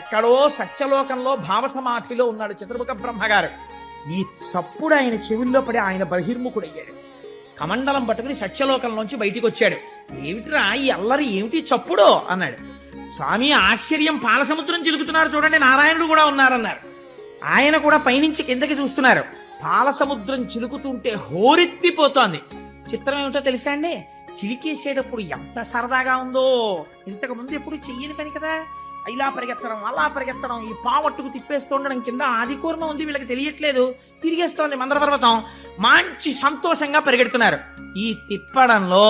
ఎక్కడో సత్యలోకంలో భావసమాధిలో ఉన్నాడు చతుర్ముఖ బ్రహ్మగారు. ఈ చప్పుడు ఆయన చెవుల్లో పడి ఆయన బహిర్ముఖుడయ్యాడు. కమండలం పట్టుకుని సత్యలోకంలోంచి బయటికి వచ్చాడు. ఏమిట్రా ఈ అల్లరి, ఏమిటి చప్పుడు అన్నాడు. స్వామి ఆశ్చర్యం, పాలసముద్రం చిలుకుతున్నారు చూడండి, నారాయణుడు కూడా ఉన్నారన్నారు. ఆయన కూడా పైనుంచి కిందకి చూస్తున్నారు. పాలసముద్రం చిలుకుతుంటే హోరెత్తిపోతోంది. చిత్రం ఏమిటో తెలుసా అండి, చిలికేసేటప్పుడు ఎంత సరదాగా ఉందో. ఇంతకు ముందు ఎప్పుడు చెయ్యని పని కదా, ఇలా పరిగెత్తడం అలా పరిగెత్తడం, ఈ పావట్టుకు తిప్పేస్తూ ఉండడం, కింద ఆదికూర్మ ఉంది వీళ్ళకి తెలియట్లేదు, తిరిగేస్తోంది మందరపర్వతం. మంచి సంతోషంగా పరిగెడుతున్నారు. ఈ తిప్పడంలో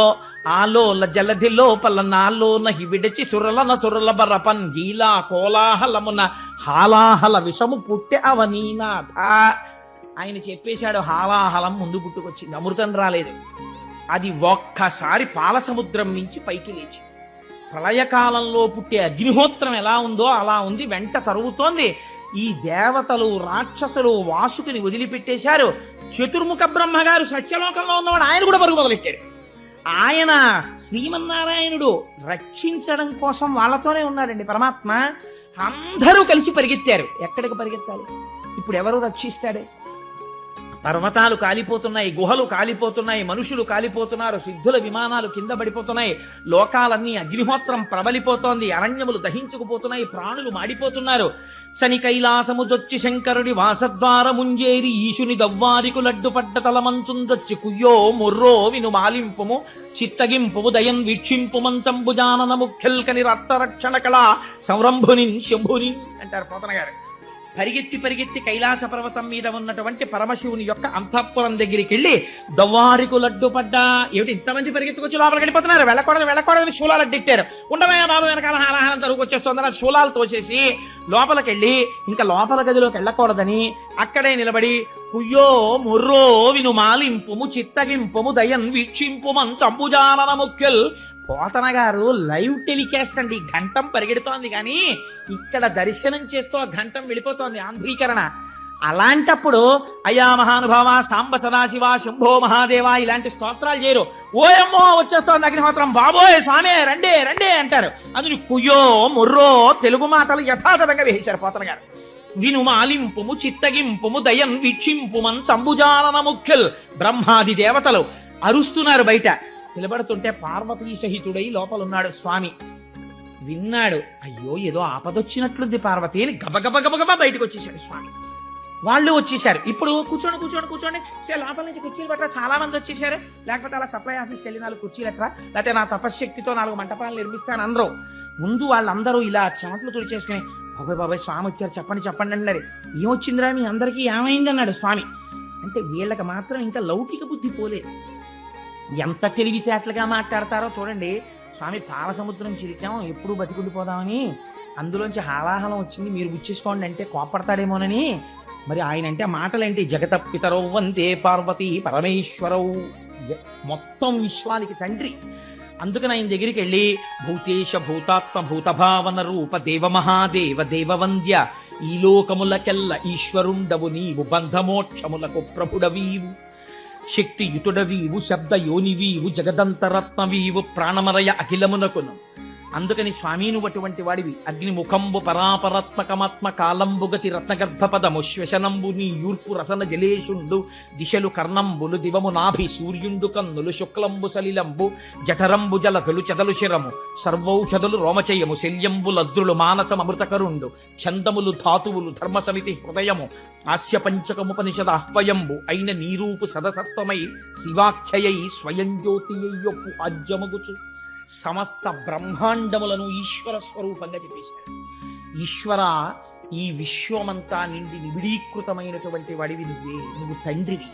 ఆలోల జలధిలో పల్లనాలో నహి విడిచి సురలన సురల బరపన్ గీలా కోలాహలమున హాలాహల విషము పుట్టె అవనీనాథ. ఆయన చెప్పేశాడు, హాలాహలం ముందు పుట్టుకొచ్చింది, అమృతం రాలేదు. అది ఒక్కసారి పాలసముద్రం నుంచి పైకి లేచి ప్రళయకాలంలో పుట్టే అగ్నిహోత్రం ఎలా ఉందో అలా ఉంది, వెంట తరుగుతోంది. ఈ దేవతలు రాక్షసులు వాసుకుని వదిలిపెట్టేశారు. చతుర్ముఖ బ్రహ్మగారు సత్యలోకంలో ఉన్నవాడు, ఆయన కూడా పరుగు మొదలెట్టాడు. ఆయన శ్రీమన్నారాయణుడు రక్షించడం కోసం వాళ్ళతోనే ఉన్నాడండి పరమాత్మ. అందరూ కలిసి పరిగెత్తారు. ఎక్కడికి పరిగెత్తాలి ఇప్పుడు, ఎవరు రక్షిస్తాడు? పర్వతాలు కాలిపోతున్నాయి, గుహలు కాలిపోతున్నాయి, మనుషులు కాలిపోతున్నారు, సిద్ధుల విమానాలు కింద పడిపోతున్నాయి, లోకాలన్నీ అగ్నిహోత్రం ప్రబలిపోతోంది, అరణ్యములు దహించుకుపోతున్నాయి, ప్రాణులు మాడిపోతున్నారు. శని కైలాసముదొచ్చి శంకరుడి వాసద్వారముంజేరి ఈశుని దవ్వారికు లడ్డుపడ్డ తలమంచుందొచ్చి కుయ్యో ముర్రో విను మాలింపుము చిత్తగింపుము దయన్ వీక్షింపు మంచంబుజానన ముఖ్యల్కని రక్తరక్షణ కళ సంరంభుని శంభుని అంటారు పోతన గారు. పరిగెత్తి పరిగెత్తి కైలాస పర్వతం మీద ఉన్నటువంటి పరమశివుని యొక్క అంతఃపురం దగ్గరికి వెళ్ళి దవ్వారికు లడ్డు పడ్డా. ఏమిటి ఇంతమంది పరిగెత్తుకొచ్చి లోపలికి వెళ్ళిపోతున్నారు, వెళ్ళకూడదని శూలాలు అడ్డెట్టారు. ఉండమయ్యా బాబు, వెనకాల హాలాహలం తరుగుకొచ్చేస్తోందని శూలాలు తోసేసి లోపలికెళ్ళి ఇంకా లోపల గదిలోకి వెళ్ళకూడదని అక్కడే నిలబడి కుయ్యో ముర్రో విను మాలింపుము చిత్తగింపుము దయన్ వీక్షింపు మంచంబుజానన ముఖ్యల్. పోతన గారు లైవ్ టెలికాస్ట్ అండి, ఘంటం పరిగెడుతోంది కానీ ఇక్కడ దర్శనం చేస్తూ ఆ ఘంటం వెళ్ళిపోతోంది, ఆంధ్రీకరణ. అలాంటప్పుడు అయ్యా మహానుభావ సాంబ సదాశివ శంభో మహాదేవ ఇలాంటి స్తోత్రాలు చేయరు. ఓయమ్మో వచ్చేస్తోంది అగ్నిహోత్రం, బాబోయ్ స్వామి రండే రండే అంటారు. అందుని కుయ్యో ముర్రో తెలుగు మాటలు యథాతథంగా వేశారు పోతన గారు. విను మాలింపుము చిత్తగింపుము దయన్ వీక్షింపు మంచంబుజానన ముఖ్యల్. బ్రహ్మాది దేవతలు అరుస్తున్నారు బయట. నిలబడుతుంటే పార్వతీ సహితుడై లోపలున్నాడు స్వామి. విన్నాడు, అయ్యో ఏదో ఆపదొచ్చినట్లుంది పార్వతి అని గబగబ బయటకు వచ్చేసాడు స్వామి. వాళ్ళు వచ్చేసారు. ఇప్పుడు కూర్చోండి లోపల నుంచి కుర్చీలు పట్టరా, చాలా మంది వచ్చేసారు. లేకపోతే అలా సప్లై ఆఫీస్కి వెళ్ళి 4 కుర్చీలు ఎట్రా, లేకపోతే నా తపశ్శక్తితో 4 మంటపాలు నిర్మిస్తాను అందరూ. ముందు వాళ్ళందరూ ఇలా చెమట్లు తుడిచేసుకుని బాబాయ్ స్వామి వచ్చారు చెప్పండి అన్నారు. ఏమొచ్చిందిరా మీ అందరికీ, ఏమైంది అన్నాడు స్వామి. అంటే వీళ్ళకి మాత్రం ఇంకా లౌకిక బుద్ధి పోలేదు. ఎంత తెలివితేటలుగా మాట్లాడతారో చూడండి. స్వామి పాలసముద్రం చిరికాం, ఎప్పుడు బతికుండిపోదామని, అందులోంచి హాలాహలం వచ్చింది, మీరు గుచ్చేసుకోండి అంటే కోపడతాడేమోనని. మరి ఆయన అంటే మాటలేంటి, జగత పితరౌ వందే పార్వతీ పరమేశ్వరౌ, మొత్తం విశ్వానికి తండ్రి. అందుకని ఆయన దగ్గరికి వెళ్ళి భూతేశ భూతాత్మ భూతభావన రూప దేవ మహాదేవ దేవవంద్య, ఈ లోకములకెల్ల ఈశ్వరుండవు నీవు, బంధమోక్షములకు ప్రభుడవీవు, శక్తియుతుడవీవు, శబ్ద యోనివీవు, జగదంతరత్నవీవు, ప్రాణమరయ అఖిలమునకును. అందుకని స్వామీను అటువంటి వాడివి. అగ్నిముఖంబు పరాపరాత్మకమాత్మ కాలంబుగతి రత్నగర్భపదము శ్వశనంబు నీ యూర్పు రసన జలేషుండు, దిశలు కర్ణంబులు దివము నాభి సూర్యుండు కన్నులు శుక్లంబు సలిలంబు జఠరంబు జలధులు చెదలు శిరము సర్వౌషధులు రోమచయము శల్యంబు లద్రులు మానసమృతకరుండు చందములు ధాతువులు ధర్మ సమితి హృదయము ఆస్య పంచకముపనిషద ఆహ్వయంబు అయిన నీరూపు సదసత్వమై శివాఖ్యయై స్వయం జ్యోతియ్యొప్పు ఆజ్యమగుచు సమస్త బ్రహ్మాండములను ఈశ్వర స్వరూపంగా చెప్పేశారు. ఈశ్వర, ఈ విశ్వమంతా నిండి నిబిడీకృతమైనటువంటి వాడివి నువ్వే, నువ్వు తండ్రివి.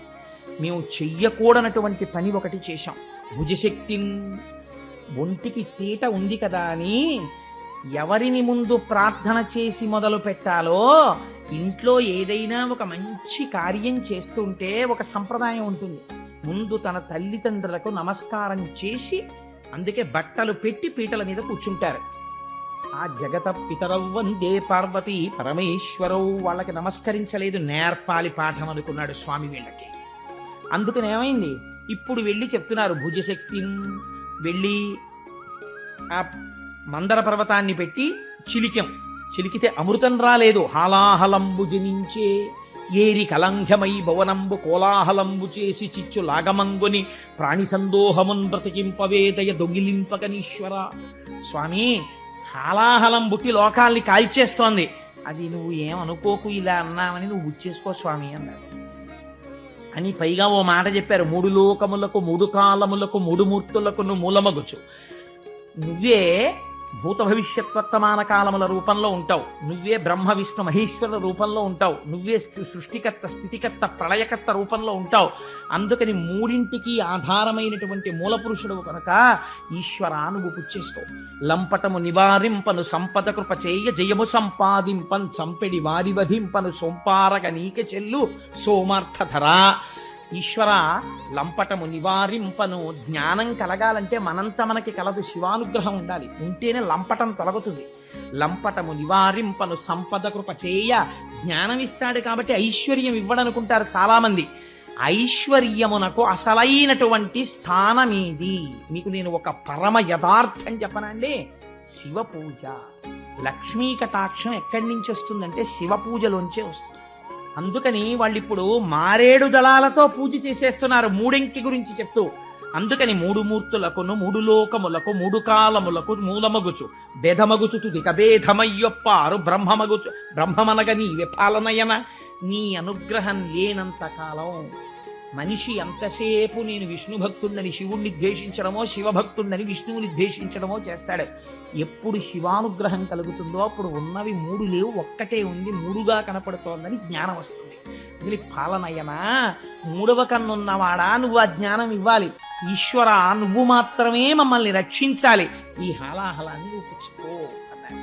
మేము చెయ్యకూడనటువంటి పని ఒకటి చేశాం. భుజశక్తి, ఒంటికి తీట ఉంది కదా అని ఎవరిని ముందు ప్రార్థన చేసి మొదలు పెట్టాలో, ఇంట్లో ఏదైనా ఒక మంచి కార్యం చేస్తుంటే ఒక సంప్రదాయం ఉంటుంది. ముందు తన తల్లిదండ్రులకు నమస్కారం చేసి, అందుకే బట్టలు పెట్టి పీటల మీద కూర్చుంటారు. ఆ జగత పితరౌ వందే పార్వతీ పరమేశ్వరౌ వాళ్ళకి నమస్కరించలేదు, నేర్పాలి పాఠం అనుకున్నాడు స్వామి వీళ్ళకి. అందుకని ఏమైంది, ఇప్పుడు వెళ్ళి చెప్తున్నారు భుజశక్తి వెళ్ళి ఆ మందర పర్వతాన్ని పెట్టి చిలికాం. చిలికితే అమృతం రాలేదు. హాలాహలంబు జనించే ఏరి కలంఘమై భవనంబు కోలాహలంబు చేసి చిచ్చు లాగమంగుని ప్రాణి సందోహమున్ బ్రతికింపవేదయ దొంగిలింపకనీశ్వర. స్వామి, హాలాహలం బుట్టి లోకాల్ని కాల్చేస్తోంది, అది నువ్వు ఏమనుకోకు, ఇలా అన్నామని నువ్వు గుచ్చేసుకో స్వామి అన్నాడు. అని పైగా ఓ మాట చెప్పారు, 3 లోకములకు 3 కాలములకు 3 మూర్తులకు నువ్వు మూలమగుచు. నువ్వే భూత భవిష్యత్ వర్తమాన కాలముల రూపంలో ఉంటావు, నువ్వే బ్రహ్మ విష్ణు మహేశ్వరుల రూపంలో ఉంటావు, నువ్వే సృష్టికర్త స్థితికర్త ప్రళయకర్త రూపంలో ఉంటావు. అందుకని మూడింటికి ఆధారమైనటువంటి మూలపురుషుడు కనుక ఈశ్వర నువ్వు పుచ్చేసుకో. లంపటము నివారింపను సంపద కృప చేయ జయము సంపాదింపన్ చంపెడి వారి వధింపను సోంపారగ నీక చెల్లు సోమార్థధరా. ఈశ్వర, లంపటము నివారింపను, జ్ఞానం కలగాలంటే మనంత మనకి కలదు, శివానుగ్రహం ఉండాలి, ఉంటేనే లంపటం తొలగుతుంది. లంపటము నివారింపను సంపద కృప చేయ, జ్ఞానం ఇస్తాడు కాబట్టి ఐశ్వర్యం ఇవ్వడనుకుంటారు చాలా మంది. ఐశ్వర్యమునకు అసలైనటువంటి స్థానమేది? మీకు నేను ఒక పరమ యథార్థం చెప్పనండి. శివ పూజ. లక్ష్మీ కటాక్షం ఎక్కడి నుంచి వస్తుందంటే శివ పూజలోంచే వస్తుంది. అందుకని వాళ్ళు ఇప్పుడు మారేడు దళాలతో పూజ చేసేస్తున్నారు మూడింటి గురించి చెప్తూ. అందుకని 3 మూర్తులకును 3 లోకములకు 3 కాలములకు మూలమగుచు భేదమగుచు తుదిక భేదమయ్యొప్పారు బ్రహ్మమనగ నీవే పాలనయన. నీ అనుగ్రహం లేనంత కాలం మనిషి ఎంతసేపు నేను విష్ణు భక్తుడిని శివుణ్ణి ద్వేషించడమో, శివభక్తుడిని విష్ణువుని ద్వేషించడమో చేస్తాడు. ఎప్పుడు శివానుగ్రహం కలుగుతుందో అప్పుడు ఉన్నవి 3 లేవు, ఒక్కటే ఉంది, 3గా కనపడుతోందని జ్ఞానం వస్తుంది. ఇది పాలనయనా, 3వ కన్నున్నవాడా నువ్వు ఆ జ్ఞానం ఇవ్వాలి. ఈశ్వర, నువ్వు మాత్రమే మమ్మల్ని రక్షించాలి, ఈ హాలాహలాన్ని నువ్వు పుచ్చుకో అన్నాడు.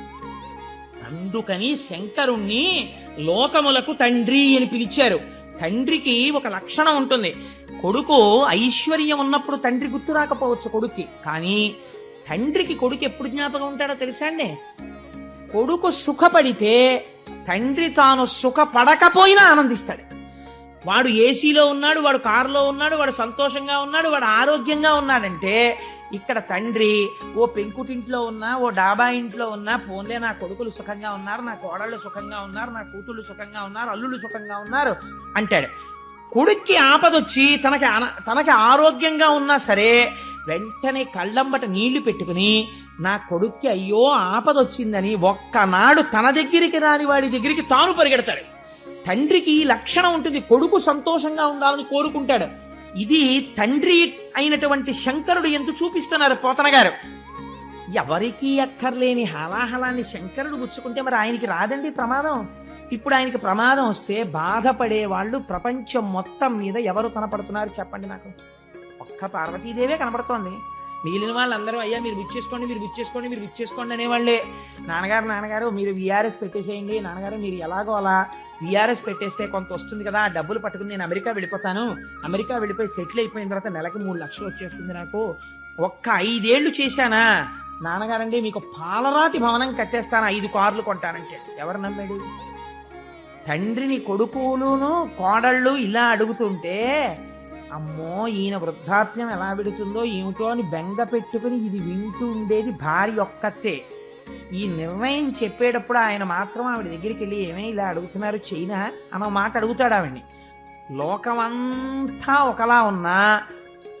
అందుకని శంకరుణ్ణి లోకములకు తండ్రి అని పిలిచారు. తండ్రికి ఒక లక్షణం ఉంటుంది. కొడుకు ఐశ్వర్యం ఉన్నప్పుడు తండ్రి గుర్తు రాకపోవచ్చు కొడుక్కి, కానీ తండ్రికి కొడుకు ఎప్పుడు జ్ఞాపకం ఉంటాడో తెలుసా అండి? కొడుకు సుఖపడితే తండ్రి తాను సుఖపడకపోయినా ఆనందిస్తాడు. వాడు ఏసీలో ఉన్నాడు, వాడు కారులో ఉన్నాడు, వాడు సంతోషంగా ఉన్నాడు, వాడు ఆరోగ్యంగా ఉన్నాడంటే ఇక్కడ తండ్రి ఓ పెంకుటింట్లో ఉన్నా, ఓ డాబా ఇంట్లో ఉన్నా, పోన్లే నా కొడుకులు సుఖంగా ఉన్నారు, నా కోడళ్ళు సుఖంగా ఉన్నారు, నా కూతుళ్ళు సుఖంగా ఉన్నారు, అల్లుళ్ళు సుఖంగా ఉన్నారు అంటాడు. కొడుక్కి ఆపదొచ్చి తనకి ఆరోగ్యంగా ఉన్నా సరే వెంటనే కళ్ళంబట నీళ్లు పెట్టుకుని నా కొడుక్కి అయ్యో ఆపదొచ్చిందని ఒక్కనాడు తన దగ్గరికి రాని వాడి దగ్గరికి తాను పరిగెడతాడు. తండ్రికి ఈ లక్షణం ఉంటుంది, కొడుకు సంతోషంగా ఉండాలని కోరుకుంటాడు. ఇది తండ్రి అయినటువంటి శంకరుడు ఎందుకు చూపిస్తున్నారు పోతన గారు. ఎవరికీ అక్కర్లేని హాలాహలాన్ని శంకరుడు గుచ్చుకుంటే మరి ఆయనకి రాదండి ప్రమాదం. ఇప్పుడు ఆయనకి ప్రమాదం వస్తే బాధపడే వాళ్ళు ప్రపంచం మొత్తం మీద ఎవరు కనపడుతున్నారు చెప్పండి నాకు? ఒక్క పార్వతీదేవే కనపడుతోంది. మిగిలిన వాళ్ళందరూ అయ్యా మీరు బుచ్చేసుకోండి, మీరు బుచ్చేసుకోండి, మీరు బుచ్చేసుకోండి అనేవాళ్ళే. నాన్నగారు మీరు విఆర్ఎస్ పెట్టేసేయండి, నాన్నగారు మీరు ఎలాగో అలా విఆర్ఎస్ పెట్టేస్తే కొంత వస్తుంది కదా, ఆ డబ్బులు పట్టుకుని నేను అమెరికా వెళ్ళిపోతాను, అమెరికా వెళ్ళిపోయి సెటిల్ అయిపోయిన తర్వాత నెలకి 3 లక్షలు వచ్చేస్తుంది నాకు, ఒక్క 5 ఏళ్ళు చేశానా నాన్నగారండి మీకు పాలరాతి భవనం కట్టేస్తాను, 5 కార్లు కొంటానంటే ఎవరు నమ్మాడు? తండ్రిని కొడుకులును కోడళ్ళు ఇలా అడుగుతుంటే అమ్మో ఈయన వృద్ధాప్యం ఎలా విడుతుందో ఏమిటో అని బెంగ పెట్టుకుని ఇది వింటూ ఉండేది భార్య ఒక్కతే. ఈ నిర్ణయం చెప్పేటప్పుడు ఆయన మాత్రం ఆవిడ దగ్గరికి వెళ్ళి ఏమే ఇలా అడుగుతున్నారు చైనా అన్న మాట అడుగుతాడు ఆవిడ్ని. లోకమంతా ఒకలా ఉన్నా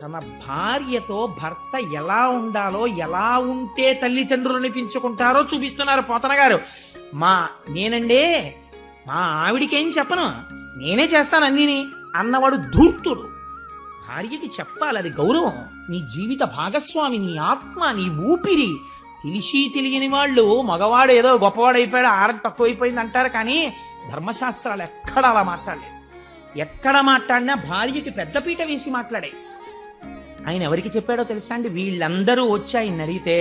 తన భార్యతో భర్త ఎలా ఉండాలో, ఎలా ఉంటే తల్లిదండ్రులు అనిపించుకుంటారో చూపిస్తున్నారు పోతన గారు. నేనండే మా ఆవిడికేం చెప్పను, నేనే చేస్తాను అన్నీని అన్నవాడు ధూర్తుడు. భార్యకి చెప్పాలి, అది గౌరవం. నీ జీవిత భాగస్వామి, నీ ఆత్మ, నీ ఊపిరి. తెలిసి తెలియని వాళ్ళు మగవాడు ఏదో గొప్పవాడైపోయాడు, ఆడ తక్కువైపోయింది అంటారు, కానీ ధర్మశాస్త్రాలు ఎక్కడ అలా మాట్లాడలేదు. ఎక్కడ మాట్లాడినా భార్యకి పెద్దపీట వేసి మాట్లాడే. ఆయన ఎవరికి చెప్పాడో తెలుసా అండి? వీళ్ళందరూ వచ్చి ఆయన అడిగితే,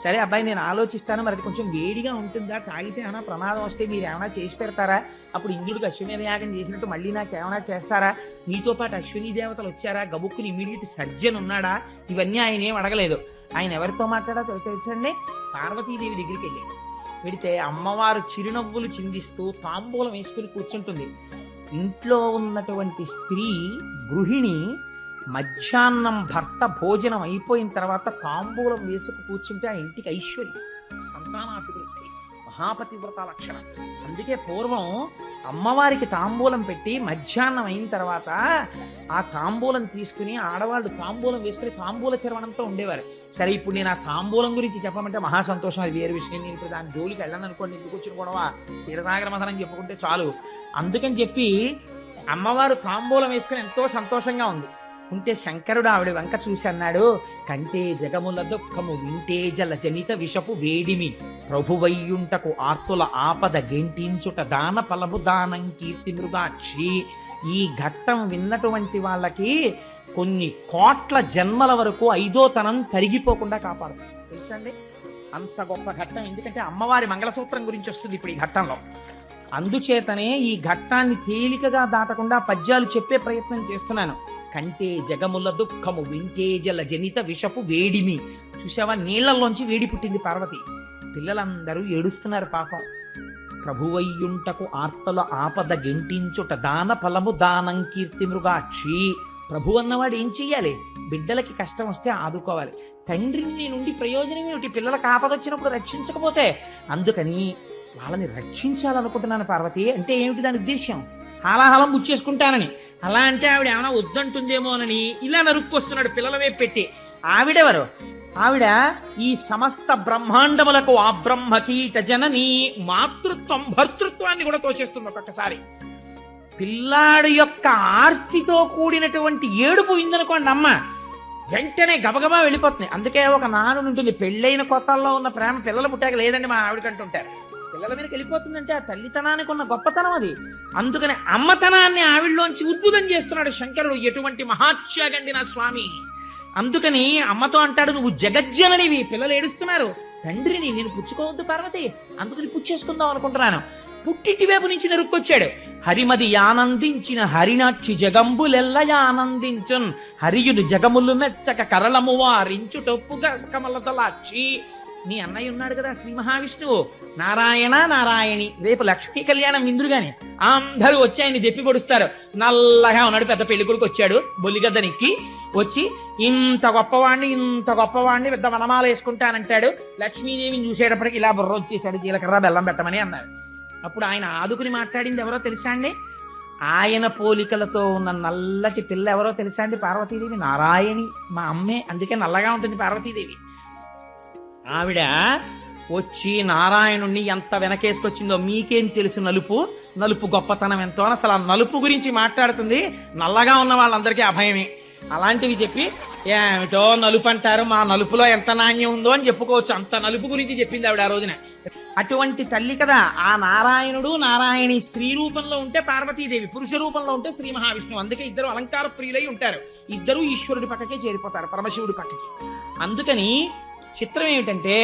సరే అబ్బాయి నేను ఆలోచిస్తాను, మరి అది కొంచెం వేడిగా ఉంటుందా, తాగితే ఏమైనా ప్రమాదం వస్తే మీరు ఏమైనా చేసి పెడతారా, అప్పుడు ఇంద్రుడికి అశ్విని యాగం చేసినట్టు మళ్ళీ నాకు ఏమైనా చేస్తారా, మీతో పాటు అశ్విని దేవతలు వచ్చారా, గబుక్కుని ఇమీడియట్ సర్జన్ ఉన్నాడా, ఇవన్నీ ఆయన ఏం అడగలేదు. ఆయన ఎవరితో మాట్లాడో తెలుసండి? పార్వతీదేవి దగ్గరికి వెళ్ళాడు. వెడితే అమ్మవారు చిరునవ్వులు చిందిస్తూ తాంబూలం వేసుకుని కూర్చుంటుంది. ఇంట్లో ఉన్నటువంటి స్త్రీ గృహిణి మధ్యాహ్నం భర్త భోజనం అయిపోయిన తర్వాత తాంబూలం వేసుకు కూర్చుంటే ఆ ఇంటికి ఐశ్వర్యం, సంతానాభివృద్ధి, మహాపతివ్రత లక్షణం. అందుకే పూర్వం అమ్మవారికి తాంబూలం పెట్టి మధ్యాహ్నం అయిన తర్వాత ఆ తాంబూలం తీసుకుని ఆడవాళ్ళు తాంబూలం వేసుకుని తాంబూల చర్వణంతో ఉండేవారు. సరే, ఇప్పుడు నేను ఆ తాంబూలం గురించి చెప్పమంటే మహా సంతోషం, అది వేరే విషయం. నేను ఇప్పుడు దాని జోలికి వెళ్ళను అనుకోండి, ఎందుకు వచ్చిన గొడవ, తీరసాగర మథనం చెప్పుకుంటే చాలు. అందుకని చెప్పి అమ్మవారు తాంబూలం వేసుకుని ఎంతో సంతోషంగా ఉంది. ఉంటే శంకరుడు ఆవిడ వంక చూసి అన్నాడు, కంటే జగముల దుఃఖము వింటే జల జనిత విషపు వేడిమి ప్రభువయ్యుంటకు ఆర్తుల ఆపద గెంటించుట దాన ఫలము దానం కీర్తి మృగాక్షి. ఈ ఘట్టం విన్నటువంటి వాళ్ళకి కొన్ని కోట్ల జన్మల వరకు ఐదోతనం తరిగిపోకుండా కాపాడుతుంది. తెలుసా అండి, అంత గొప్ప ఘట్టం. ఎందుకంటే అమ్మవారి మంగళసూత్రం గురించి వస్తుంది ఇప్పుడు ఈ ఘట్టంలో. అందుచేతనే ఈ ఘట్టాన్ని తేలికగా దాటకుండా పద్యాలు చెప్పే ప్రయత్నం చేస్తున్నాను. కంటే జగముల దుఃఖము వింటే జల జనిత విషపు వేడిమి. చూసావా, నీళ్లలోంచి వేడి పుట్టింది పార్వతి. పిల్లలందరూ ఏడుస్తున్నారు పాపం. ప్రభువయ్యుంటకు ఆర్తల ఆపద గెంటించుట దాన ఫలము దానం కీర్తి మృగాక్షి. ప్రభు అన్నవాడు ఏం చెయ్యాలి? బిడ్డలకి కష్టం వస్తే ఆదుకోవాలి. తండ్రిని నుండి ప్రయోజనం ఏమిటి? పిల్లలకు ఆపద వచ్చినప్పుడు రక్షించకపోతే. అందుకని వాళ్ళని రక్షించాలనుకుంటున్నాను పార్వతి. అంటే ఏమిటి దాని ఉద్దేశ్యం? హాలాహలం బుచ్చేసుకుంటానని. అలా అంటే ఆవిడ ఏమైనా వద్దంటుందేమోనని ఇలా నరుక్కొస్తున్నాడు పిల్లల వైపు పెట్టి. ఆవిడెవరు? ఆవిడ ఈ సమస్త బ్రహ్మాండములకు ఆ బ్రహ్మకీట జనని. మాతృత్వం భర్తృత్వాన్ని కూడా తోచేస్తుంది ఒక్కొక్కసారి. పిల్లాడు యొక్క ఆర్తితో కూడినటువంటి ఏడుపు విందనుకోండి అమ్మ, వెంటనే గబగబా వెళ్ళిపోతుంది. అందుకే ఒక నానుడు ఉంటుంది, పెళ్ళైన కొత్తల్లో ఉన్న ప్రేమ పిల్లలు పుట్టాక లేదండి మా ఆవిడకంటుంటారు. పిల్లల మీదకి వెళ్ళిపోతుందంటే ఆ తల్లితనానికి ఉన్న గొప్పతనం అది. అందుకని అమ్మతనాన్ని ఆవిడలోంచి ఉద్భుతం చేస్తున్నాడు శంకరుడు. ఎటువంటి మహాత్యాగండి నా స్వామి. అందుకని అమ్మతో అంటాడు, నువ్వు జగజ్జననివి, పిల్లలు ఏడుస్తున్నారు, తండ్రిని నేను పుచ్చుకోవద్దు పార్వతి, అందుకని పుచ్చేసుకుందాం అనుకుంటున్నాను. పుట్టింటి వైపు నుంచి నెరుక్కొచ్చాడు. హరిమది ఆనందించిన హరినాక్షి జగంబులెల్ల ఆనందించున్ హరియుడు జగములు మెచ్చక కరళము వారించుటొప్పుగా కమలతలాక్షి. మీ అన్నయ్య ఉన్నాడు కదా శ్రీ మహావిష్ణువు, నారాయణ నారాయణి. రేపు లక్ష్మీ కళ్యాణం విందురుగాని అందరూ వచ్చి ఆయన్ని దెప్పి పొడుస్తారు. నల్లగా ఉన్నాడు, పెద్ద పెళ్లి కొడుకు వచ్చాడు బొల్లిగద్దనికి వచ్చి, ఇంత గొప్పవాడిని పెద్ద వనమాల వేసుకుంటానంటాడు. లక్ష్మీదేవిని చూసేటప్పటికి ఇలా బుర్ర వచ్చేసాడు, జీలకర్ర బెల్లం పెట్టమని అన్నాడు. అప్పుడు ఆయన ఆదుకుని మాట్లాడింది ఎవరో తెలుసా అండి? ఆయన పోలికలతో ఉన్న నల్లటి పిల్ల ఎవరో తెలుసా అండి? పార్వతీదేవి. నారాయణి మా అమ్మే, అందుకే నల్లగా ఉంటుంది పార్వతీదేవి. ఆవిడ వచ్చి నారాయణుణ్ణి ఎంత వెనకేసుకొచ్చిందో మీకేం తెలుసు. నలుపు గొప్పతనం ఎంతో అని అసలు ఆ నలుపు గురించి మాట్లాడుతుంది. నల్లగా ఉన్న వాళ్ళందరికీ అభయమే. అలాంటివి చెప్పి ఏమిటో నలుపు అంటారు, మా నలుపులో ఎంత నాణ్యం ఉందో అని చెప్పుకోవచ్చు. అంత నలుపు గురించి చెప్పింది ఆవిడ ఆ రోజున. అటువంటి తల్లి కదా ఆ నారాయణుడు. నారాయణి స్త్రీ రూపంలో ఉంటే పార్వతీదేవి, పురుష రూపంలో ఉంటే శ్రీ మహావిష్ణువు. అందుకే ఇద్దరు అలంకార ప్రియులై ఉంటారు. ఇద్దరు ఈశ్వరుడి పక్కకే చేరిపోతారు, పరమశివుడి పక్కకి. అందుకని చిత్రం ఏమిటంటే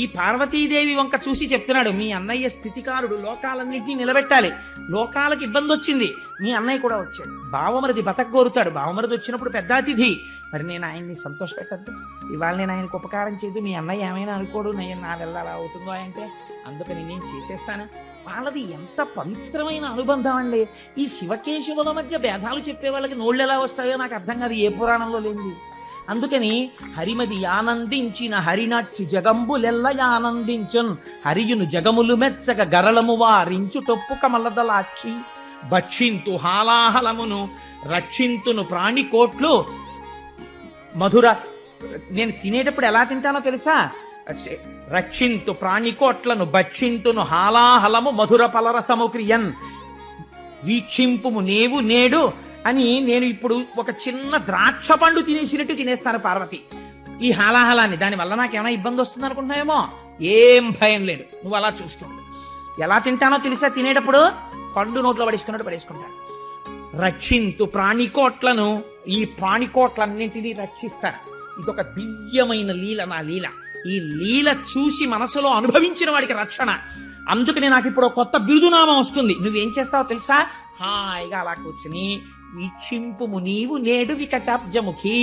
ఈ పార్వతీదేవి వంక చూసి చెప్తున్నాడు, మీ అన్నయ్య స్థితికారుడు, లోకాలన్నింటినీ నిలబెట్టాలి. లోకాలకు ఇబ్బంది వచ్చింది, మీ అన్నయ్య కూడా వచ్చాడు. బావమరిది బతకగోరుతాడు, బావమరిది వచ్చినప్పుడు పెద్ద అతిథి. మరి నేను ఆయన్ని సంతోషపెట్టద్దు, ఇవాళ నేను ఆయనకు ఉపకారం చేయదు, మీ అన్నయ్య ఏమైనా అనుకోడు, నేను నా వల్ల అలా అవుతుందో అంటే, అందుకని నేను చేసేస్తాను. వాళ్ళది ఎంత పవిత్రమైన అనుబంధం అండి. ఈ శివకేశవుల మధ్య భేదాలు చెప్పే వాళ్ళకి నోళ్ళు ఎలా వస్తాయో నాకు అర్థం కాదు, ఏ పురాణంలో లేనిది. అందుకని హరిమది ఆనందించిన హరినాక్షి జగంబులెల్ల ఆనందించున్ హరియును జగములు మెచ్చక గరళము వారించు టొప్పు కమలదలాక్షి. భక్షింతు హాలాహలమును రక్షింతును ప్రాణికోట్లు మధుర. నేను తినేటప్పుడు ఎలా తింటానో తెలుసా? రక్షింతు ప్రాణికోట్లను భక్షింతును హాలాహలము మధుర పలరసము క్రియన్. వీక్షింపుము నేవు నేడు అని నేను ఇప్పుడు ఒక చిన్న ద్రాక్ష పండు తినేసినట్టు తినేస్తాను పార్వతి ఈ హాలాహలాన్ని. దానివల్ల నాకేమైనా ఇబ్బంది వస్తుంది అనుకుంటున్నాయేమో, ఏం భయం లేదు. నువ్వు అలా చూస్తుంది. ఎలా తింటానో తెలుసా? తినేటప్పుడు పండు నోట్లో పడేసుకుంటాను. రక్షింతు ప్రాణికోట్లను, ఈ ప్రాణికోట్లన్నింటినీ రక్షిస్తాను. ఇదొక దివ్యమైన లీల, నా లీల. ఈ లీల చూసి మనసులో అనుభవించిన వాడికి రక్షణ. అందుకని నాకు ఇప్పుడు కొత్త బిరుదునామం వస్తుంది. నువ్వేం చేస్తావో తెలుసా? హాయిగా అలా కూర్చుని వీక్షింపుము నీవు నేడు వికచాబ్జముఖి.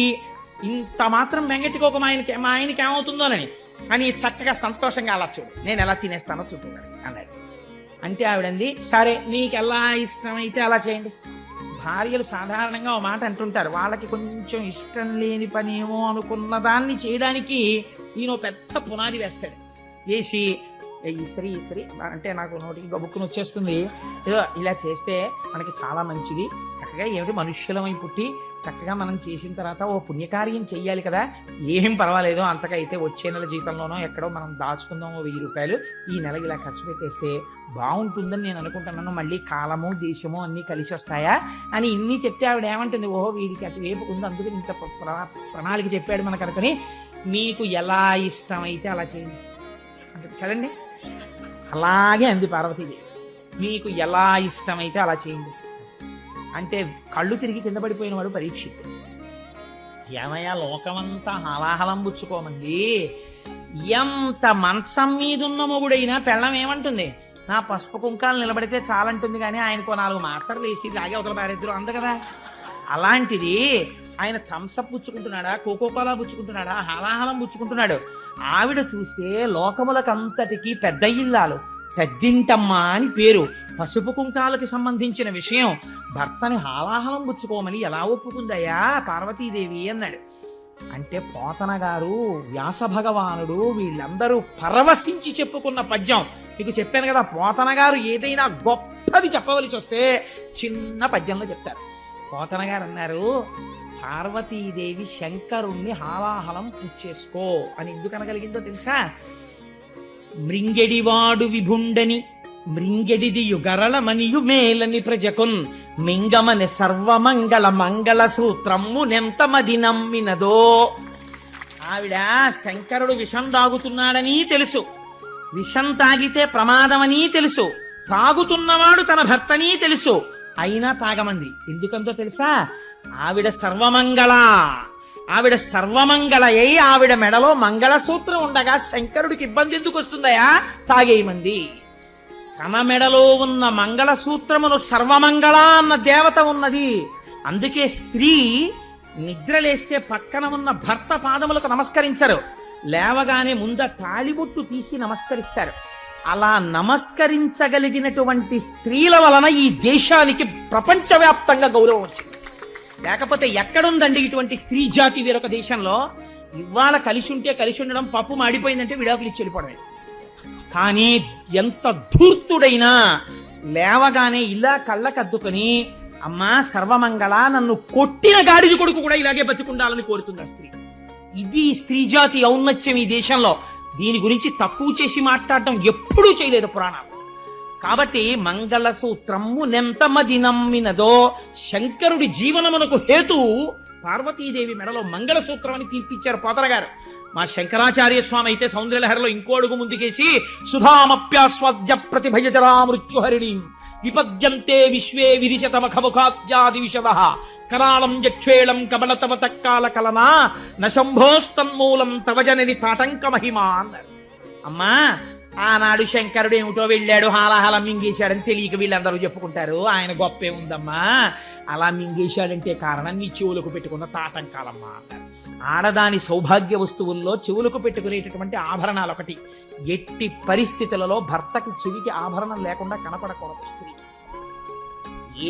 ఇంత మాత్రం వెంగటికోక మా ఆయనకి ఏమవుతుందోనని అని చక్కగా సంతోషంగా అలా చూడు, నేను ఎలా తినేస్తానో చూస్తున్నాడు అన్నాడు. అంటే ఆవిడంది, సరే నీకు ఎలా ఇష్టమైతే అలా చేయండి. భార్యలు సాధారణంగా ఓ మాట అంటుంటారు, వాళ్ళకి కొంచెం ఇష్టం లేని పని ఏమో అనుకున్న దాన్ని చేయడానికి ఈయన పెద్ద పునాది వేస్తాడు. వేసి ఈశ్వరి ఈశ్వరి అంటే నాకు నోటికి గబుక్కుని వచ్చేస్తుంది, ఏదో ఇలా చేస్తే మనకి చాలా మంచిది, చక్కగా ఏమిటి మనుష్యులమై పుట్టి చక్కగా మనం చేసిన తర్వాత ఓ పుణ్యకార్యం చెయ్యాలి కదా, ఏం పర్వాలేదు అంతగా అయితే వచ్చే నెల జీతంలోనో ఎక్కడో మనం దాచుకుందాం 1000 రూపాయలు, ఈ నెల ఇలా ఖర్చు పెట్టేస్తే బాగుంటుందని నేను అనుకుంటున్నాను, మళ్ళీ కాలము దేశము అన్నీ కలిసి వస్తాయా అని ఇన్ని చెప్తే ఆవిడ ఏమంటుంది, ఓహో వీడికి అటువైపు ఉంది అందుకని ఇంత ప్రణాళిక చెప్పాడు మనకు అనుకుని, మీకు ఎలా ఇష్టమైతే అలా చేయండి అంటే కదండి. అలాగే అంది పార్వతీదేవి, మీకు ఎలా ఇష్టమైతే అలా చేయండి అంటే కళ్ళు తిరిగి కింద పడిపోయిన వాడు పరీక్షిత్. ఏమయ్యా లోకమంతా హలాహలం పుచ్చుకోమంది, ఎంత మంచం మీద ఉన్న మొగుడైనా పెళ్ళం ఏమంటుంది, నా పసుపు కుంకాలు నిలబడితే చాలంటుంది, కానీ ఆయనకు 4 మాత్రలు వేసి లాగే అవతల పారేద్దరు అంద కదా. అలాంటిది ఆయన థమ్సప్ పుచ్చుకుంటున్నాడా, కోకోకోలా పుచ్చుకుంటున్నాడా, హలాహలం పుచ్చుకుంటున్నాడు. ఆవిడ చూస్తే లోకములకంతటికి పెద్ద ఇల్లాలు, పెద్దింటమ్మ అని పేరు, పసుపు కుంకాలకి సంబంధించిన విషయం, భర్తని హాలాహలం పుచ్చుకోమని ఎలా ఒప్పుకుందయ్యా పార్వతీదేవి అన్నాడు. అంటే పోతన గారు, వ్యాస భగవానుడు వీళ్ళందరూ పరవశించి చెప్పుకున్న పద్యం మీకు చెప్పాను కదా. పోతన గారు ఏదైనా గొప్పది చెప్పవలసి వస్తే చిన్న పద్యంలో చెప్తారు. పోతన గారు అన్నారు, పార్వతీదేవి శంకరుణ్ణి హాలాహలం పుచ్చేసుకో అని ఎందుకు అనగలిగిందో తెలుసా? మృంగెడివాడు విభుండని మృంగెడిది యుగరళ మనియు మేలని ప్రజకున్ మింగమని సర్వమంగళ మంగళ సూత్రము నెంతమది నమ్మినదో. ఆవిడ శంకరుడు విషం తాగుతున్నాడని తెలుసు, విషం తాగితే ప్రమాదమని తెలుసు, తాగుతున్నవాడు తన భర్తని తెలుసు, అయినా తాగమంది. ఎందుకంతో తెలుసా? ఆవిడ సర్వమంగళ, ఆవిడ సర్వమంగళయ్యి ఆవిడ మెడలో మంగళసూత్రం ఉండగా శంకరుడికి ఇబ్బంది ఎందుకు వస్తుందయా? తాగేయమంది. తన మెడలో ఉన్న మంగళసూత్రమును సర్వమంగళ అన్న దేవత ఉన్నది. అందుకే స్త్రీ నిద్రలేస్తే పక్కన ఉన్న భర్త పాదములకు నమస్కరించరు, లేవగానే ముంద తాళిబొట్టు తీసి నమస్కరిస్తారు. అలా నమస్కరించగలిగినటువంటి స్త్రీల వలన ఈ దేశానికి ప్రపంచవ్యాప్తంగా గౌరవం వచ్చింది. లేకపోతే ఎక్కడుందండి ఇటువంటి స్త్రీ జాతి వేరొక దేశంలో? ఇవాళ కలిసి ఉంటే కలిసి ఉండడం, పప్పు మాడిపోయిందంటే విడాకులు ఇచ్చి వెళ్ళిపోవడమే. కానీ ఎంత ధూర్తుడైనా లేవగానే ఇలా కళ్ళకద్దుకొని అమ్మా సర్వమంగళ, నన్ను కొట్టిన గాడిద కొడుకు కూడా ఇలాగే బతికుండాలని కోరుతుంది ఆ స్త్రీ. ఇది స్త్రీ జాతి ఔన్నత్యం ఈ దేశంలో. దీని గురించి తక్కువ చేసి మాట్లాడటం ఎప్పుడూ చేయలేదు పురాణాలు. కాబట్టి మంగళసూత్రము నెంతమది నమ్మినదో, శంకరుడి జీవనమునకు హేతువు పార్వతీదేవి మెడలో మంగళసూత్రం అని తీర్పిచ్చారు పోతన గారు. మా శంకరాచార్య స్వామి అయితే సౌందర్యలహరిలో ఇంకో అడుగు ముందుకేసి సుధామప్యాస్వాద్య ప్రతిభయజరా మృత్యుహరిణి విపద్యంతే విశ్వే విదిశతమఖముఖాద్యాది విశదః కరాళం యక్షేళం కబలతవ తక్కాల కలనా నశంభోస్తన్మూలం తవజనని తాటంక మహిమా అన్నారు. అమ్మా ఆనాడు శంకరుడు ఏమిటో వెళ్ళాడు హాలాహలం మింగేశాడని తెలియక వీళ్ళందరూ చెప్పుకుంటారు, ఆయన గొప్పే ఉందమ్మా, అలా మింగేశాడంటే కారణం నీ చెవులకు పెట్టుకున్న తాటంకాలమ్మా అన్నారు. ఆడదాని సౌభాగ్య వస్తువుల్లో చెవులకు పెట్టుకునేటటువంటి ఆభరణాలు ఒకటి. ఎట్టి పరిస్థితులలో భర్తకి చెవికి ఆభరణం లేకుండా కనపడకూడదు స్త్రీ.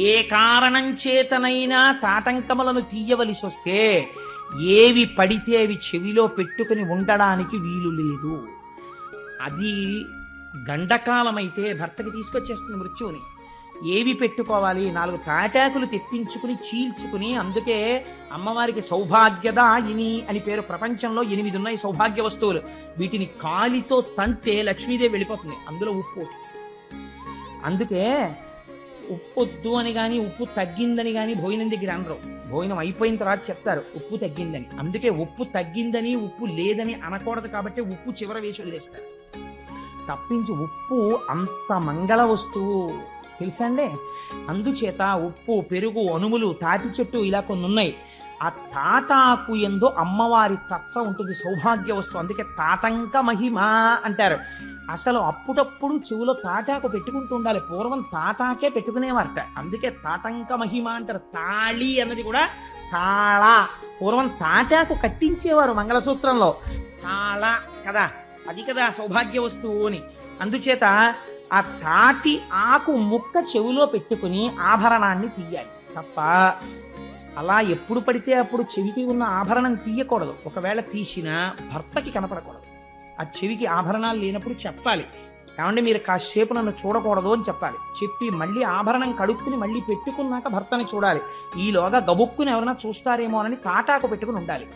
ఏ కారణం చేతనైనా తాటంకములను తీయవలసి వస్తే ఏవి పడితే అవి చెవిలో పెట్టుకుని ఉండడానికి వీలు లేదు. అది గండకాలమైతే భర్తకి తీసుకొచ్చేస్తుంది మృత్యువుని. ఏవి పెట్టుకోవాలి? 4 తాటాకులు తెప్పించుకుని చీల్చుకుని, అందుకే అమ్మవారికి సౌభాగ్యదాయిని అని పేరు. ప్రపంచంలో 8 ఉన్నాయి సౌభాగ్య వస్తువులు. వీటిని కాలితో తంతే లక్ష్మీదేవి వెళ్ళిపోతుంది. అందులో ఉప్పు. అందుకే ఉప్పొద్దు అని కానీ ఉప్పు తగ్గిందని కానీ భోజనం దగ్గర అనరు. భోజనం అయిపోయిన తర్వాత చెప్తారు ఉప్పు తగ్గిందని. అందుకే ఉప్పు తగ్గిందని ఉప్పు లేదని అనకూడదు కాబట్టి ఉప్పు చివర వేసి వదిలేస్తారు. తప్పించి ఉప్పు అంత మంగళ వస్తువు తెలుసా అండి. అందుచేత ఉప్పు, పెరుగు, అనుములు, తాటి చెట్టు ఇలా కొన్ని ఉన్నాయి. ఆ తాటాకు యందు అమ్మవారి తత్వం ఉంటుంది, సౌభాగ్య వస్తువు. అందుకే తాటంక మహిమ అంటారు. అసలు అప్పుడప్పుడు చెవులో తాటాకు పెట్టుకుంటూ ఉండాలి. పూర్వం తాటాకే పెట్టుకునేవారట, అందుకే తాటంక మహిమ అంటారు. తాళి అన్నది కూడా తాళ. పూర్వం తాటాకు కట్టించేవారు మంగళసూత్రంలో, తాళ కదా, అది కదా సౌభాగ్య వస్తువు అని. అందుచేత ఆ తాటి ఆకు ముక్క చెవిలో పెట్టుకుని ఆభరణాన్ని తీయాలి తప్ప అలా ఎప్పుడు పడితే అప్పుడు చెవికి ఉన్న ఆభరణం తీయకూడదు. ఒకవేళ తీసినా భర్తకి కనపడకూడదు. ఆ చెవికి ఆభరణాలు లేనప్పుడు చెప్పాలి, ఏమంటే మీరు కాసేపు నన్ను చూడకూడదు అని చెప్పాలి. చెప్పి మళ్ళీ ఆభరణం కడుక్కుని మళ్ళీ పెట్టుకున్నాక భర్తని చూడాలి. ఈలోగా గబుక్కుని ఎవరైనా చూస్తారేమో అని తాటాకు పెట్టుకుని ఉండాలి.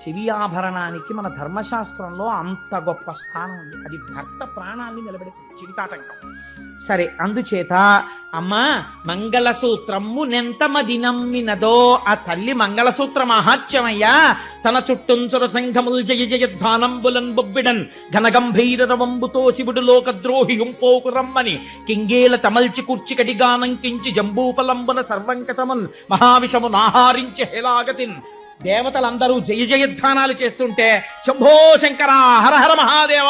చెవి ఆభరణానికి మన ధర్మశాస్త్రంలో అంత గొప్ప స్థానం ఉంది. అది భర్త ప్రాణాన్ని నిలబెడుతుంది, చెవితాటంకం. సరే, అందుచేత అమ్మా మంగళసూత్రము నెంతమది నమ్మినదో, ఆ తల్లి మంగళసూత్ర మహాత్యమయ్యా. తన చుట్టూంచుర సంఘముల్ జయ జయధ్వానంబులన్ బొబ్బిడన్ ఘనగంభీరవంబుతో శివుడు లోకద్రోహి ఉంపోకు రమ్మని కింగేల తమల్చి కూర్చి కటిగానంకించి జంబూపలంబున సర్వంకటమున్ మహావిషము నాహారించి హేలాగతిన్. దేవతలందరూ జయ జయధ్వానాలు చేస్తుంటే శంభో శంకర హరహర మహాదేవ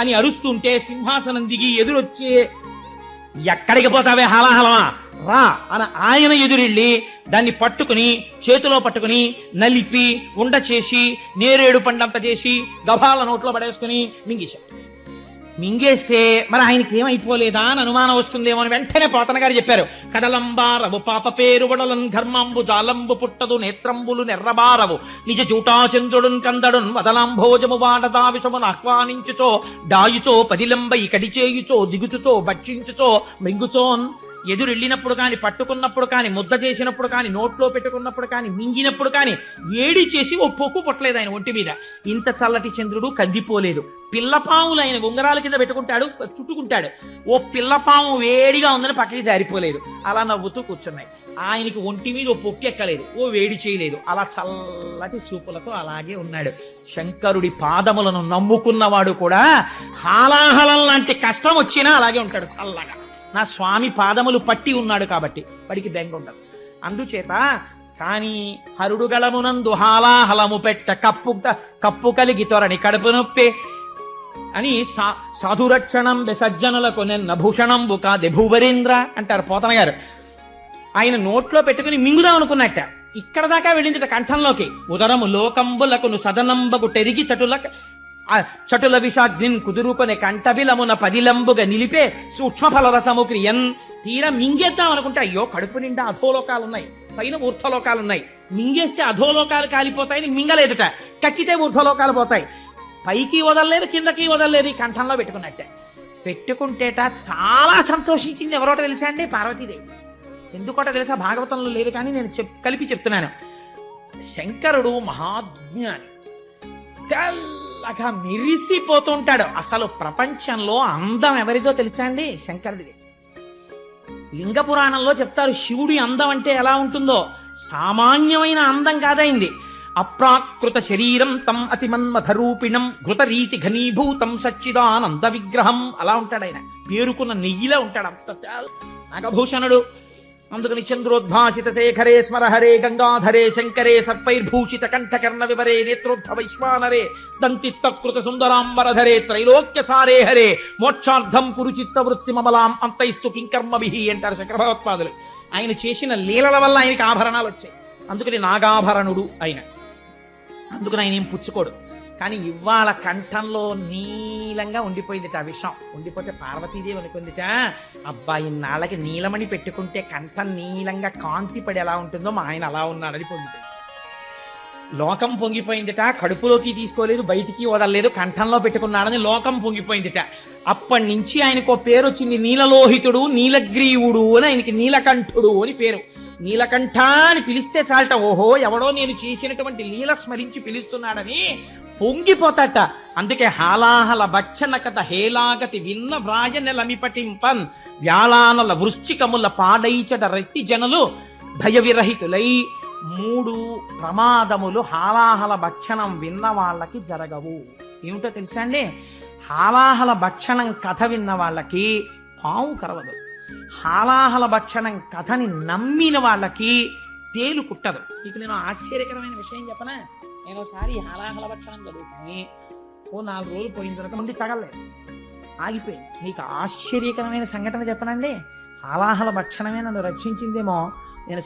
అని అరుస్తుంటే సింహాసనం దిగి ఎదురొచ్చి ఎక్కడికి పోతావే హలాహలమా రా అని ఆయన ఎదురెళ్ళి దాన్ని పట్టుకుని చేతిలో పట్టుకుని నలిపి ఉండ చేసి నేరేడు పండంత చేసి గభాల నోట్లో పడేసుకుని మింగేశాడు. మింగేస్తే మరి ఆయనకి ఏమైపోలేదా అని అనుమానం వస్తుందేమో అని వెంటనే పోతన గారు చెప్పారు. కడలంబారవు పాప పేరు వడలన్ ఘర్మంబు జాలంబు పుట్టదు నేత్రంబులు నెర్రబారవు నిజ జూటాచంద్రుడున్ కందడున్ వదలాంభోజము వాడదా విషమును ఆహ్వానించుచో డాయుచో పదిలంబై కడిచేయుచో దిగుచుచో భక్షించుచో మృంగుచోన్. ఎదురెళ్ళినప్పుడు కాని, పట్టుకున్నప్పుడు కాని, ముద్ద చేసినప్పుడు కాని, నోట్లో పెట్టుకున్నప్పుడు కాని, మింగినప్పుడు కాని వేడి చేసి ఓ పొక్కు పొట్టలేదు ఆయన ఒంటి మీద. ఇంత చల్లటి చంద్రుడు కందిపోలేదు. పిల్లపాములు ఆయన ఉంగరాల కింద పెట్టుకుంటాడు, చుట్టుకుంటాడు. ఓ పిల్లపాము వేడిగా ఉందని పక్కకి జారిపోలేదు. అలా నవ్వుతూ కూర్చున్నాయి. ఆయనకి ఒంటి మీద ఓ పొక్కెక్కలేదు, ఓ వేడి చేయలేదు. అలా చల్లటి చూపులతో అలాగే ఉన్నాడు. శంకరుడి పాదములను నమ్ముకున్నవాడు కూడా హాలాహలం లాంటి కష్టం వచ్చినా అలాగే ఉంటాడు చల్లగా. నా స్వామి పాదములు పట్టి ఉన్నాడు కాబట్టి వాడికి బెంగ ఉండదు. అందుచేత కానీ హరుడుగళమునందు హాలాహలము పెట్ట కప్పు కలిగి త్వరని కడుపు నొప్పి అని సాధురక్షణం సజ్జనులకు నిన్న భూషణంబు కాదే భూవరేంద్ర అంటారు పోతన గారు. ఆయన నోట్లో పెట్టుకుని మింగుదాం అనుకున్నట్ట. ఇక్కడ దాకా వెళ్ళింది కంఠంలోకి. ఉదరము లోకంబులకును సదనంబగు టెరిగి చటుల విషాగ్నిన్ కుదురుకొనే కంఠబిలమున పదిలంబుగా నిలిపే సూక్ష్మఫలరసము క్రియన్. తీరా మింగేద్దాం అనుకుంటే అయ్యో కడుపు నిండా అధోలోకాలున్నాయి, పైన ఊర్ధ్వలోకాలున్నాయి. మింగేస్తే అధోలోకాలు కాలిపోతాయని మింగలేదుట. కక్కితే ఊర్ధ్వలోకాలు పోతాయి. పైకి వదలలేదు, కిందకి వదలలేదు. ఈ కంఠంలో పెట్టుకున్నట్టే. పెట్టుకుంటేట చాలా సంతోషించింది. ఎవరోట తెలుసా అండి? పార్వతీదేవి. ఎందుకోట తెలుసా? భాగవతంలో లేదు కానీ నేను కలిపి చెప్తున్నాను. శంకరుడు మహాజ్ఞాని, తెల్లగా మెరిసిపోతుంటాడు. అసలు ప్రపంచంలో అందం ఎవరిదో తెలుసా అండి? శంకరుడిది. లింగ పురాణంలో చెప్తారు శివుడి అందం అంటే ఎలా ఉంటుందో. సామాన్యమైన అందం కాదైంది. అప్రాకృత శరీరం తం అతిమన్మథరూపిణం ఘృతరీతి ఘనీభూతం సచ్చిదానంద విగ్రహం. అలా ఉంటాడు ఆయన. పేరుకున్న నెయ్యిలా ఉంటాడు. అంత నాగభూషణుడు. అందుకని చంద్రోద్భాసిత శేఖరే స్మరహరే గంగాధరే శంకరే సర్పైర్భూషిత కంఠకర్ణ వివరే నేత్రోద్ధ వైశ్వానరే దంతిత్తకృత సుందరాంబరధరే త్రైలోక్య సారే హరే మోక్షార్థం కురుచిత్త వృత్తి మమలాం అంతైస్తు కింకర్మభిహి అంటారు శంకర భగవత్పాదులు. ఆయన చేసిన లీలల వల్ల ఆయనకి ఆభరణాలు వచ్చాయి. అందుకని నాగాభరణుడు ఆయన. అందుకని ఆయన ఏం పుచ్చుకోడు. కానీ ఇవాళ కంఠంలో నీలంగా ఉండిపోయిందిట ఆ విషయం. ఉండిపోతే పార్వతీదేవి అనుకుందిట, అబ్బాయి నాళ్ళకి నీలమణి పెట్టుకుంటే కంఠం నీలంగా కాంతి పడి ఎలా ఉంటుందో మా ఆయన అలా ఉన్నాడని పొంగిపోయింది. లోకం పొంగిపోయిందిట. కడుపులోకి తీసుకోలేదు, బయటికి వదలలేదు, కంఠంలో పెట్టుకున్నాడని లోకం పొంగిపోయిందిట. అప్పటి నుంచి ఆయనకు పేరు వచ్చింది. నీలలోహితుడు, నీలగ్రీవుడు అని ఆయనకి నీలకంఠుడు అని పేరు. నీలకంఠ అని పిలిస్తే చాలట, ఓహో ఎవడో నేను చేసినటువంటి లీల స్మరించి పిలుస్తున్నాడని పొంగిపోతాట. అందుకే హాలాహల భక్షణ కథ హేలాగతి విన్న వ్రాయనెలమిపటింపన్ వ్యాళానల వృశ్చికముల పాడైచట రెట్టి జనులు భయ విరహితులై. 3 ప్రమాదములు హాలాహల భక్షణం విన్న వాళ్ళకి జరగవు. ఏమిటో తెలుసా అండి? హాలాహల భక్షణం కథ విన్న వాళ్ళకి పాము కరవదు. హాలాహల భక్షణం కథని నమ్మిన వాళ్ళకి తేలు కుట్టదు. మీకు నేను ఆశ్చర్యకరమైన విషయం చెప్పనా? నేను ఒకసారి హాలాహల భక్షణం చదువుకుని ఓ 4 రోజులు పోయిన తర్వాత నుండి తగలేదు, ఆగిపోయింది. మీకు ఆశ్చర్యకరమైన సంఘటన చెప్పనండి. హాలాహల భక్షణమే నన్ను రక్షించిందేమో. నేను